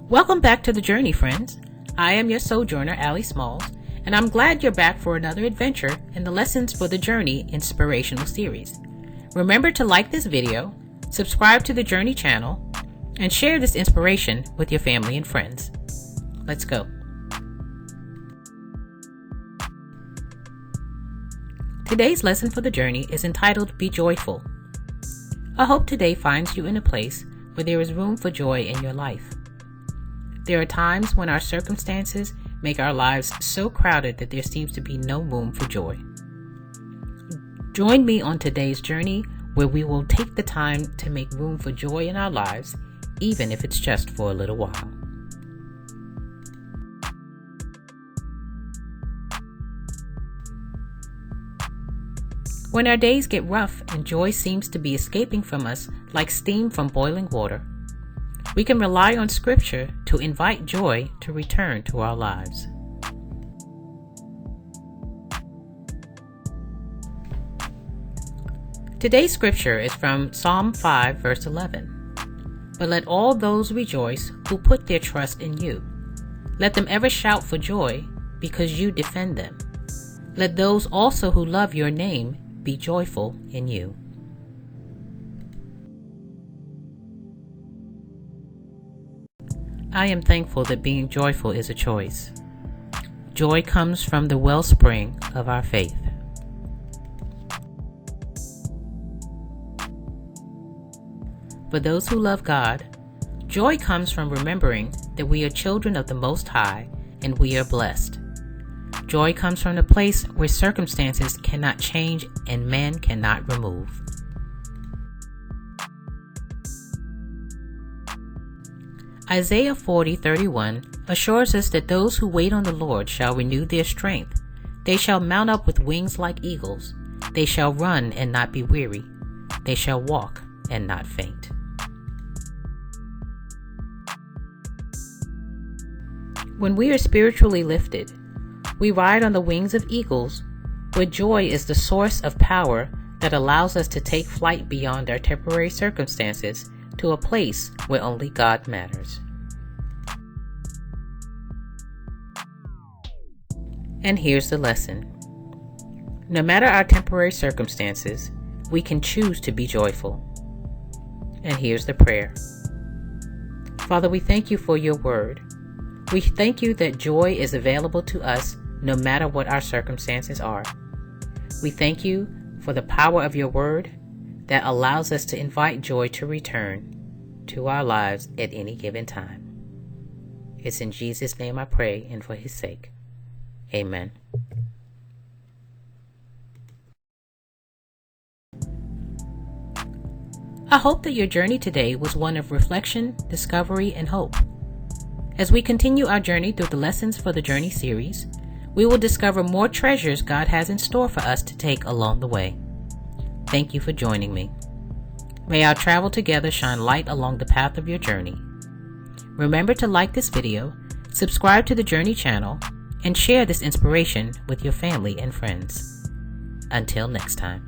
Welcome back to The Journey, friends. I am your sojourner, Allie Smalls, and I'm glad you're back for another adventure in the Lessons for the Journey Inspirational series. Remember to like this video, subscribe to the Journey channel, and share this inspiration with your family and friends. Let's go. Today's lesson for the journey is entitled Be Joyful. I hope today finds you in a place where there is room for joy in your life. There are times when our circumstances make our lives so crowded that there seems to be no room for joy. Join me on today's journey where we will take the time to make room for joy in our lives, even if it's just for a little while. When our days get rough and joy seems to be escaping from us like steam from boiling water, we can rely on Scripture to invite joy to return to our lives. Today's scripture is from Psalm 5, verse 11. But let all those rejoice who put their trust in you. Let them ever shout for joy because you defend them. Let those also who love your name be joyful in you. I am thankful that being joyful is a choice. Joy comes from the wellspring of our faith. For those who love God, joy comes from remembering that we are children of the Most High and we are blessed. Joy comes from the place where circumstances cannot change and man cannot remove. Isaiah 40:31 assures us that those who wait on the Lord shall renew their strength. They shall mount up with wings like eagles. They shall run and not be weary. They shall walk and not faint. When we are spiritually lifted, we ride on the wings of eagles, where joy is the source of power that allows us to take flight beyond our temporary circumstances to a place where only God matters. And here's the lesson. No matter our temporary circumstances, we can choose to be joyful. And here's the prayer. Father, we thank you for your word. We thank you that joy is available to us no matter what our circumstances are. We thank you for the power of your word that allows us to invite joy to return to our lives at any given time. It's in Jesus' name I pray and for his sake. Amen. I hope that your journey today was one of reflection, discovery, and hope. As we continue our journey through the Lessons for the Journey series, we will discover more treasures God has in store for us to take along the way. Thank you for joining me. May our travel together shine light along the path of your journey. Remember to like this video, subscribe to the Journey channel, and share this inspiration with your family and friends. Until next time.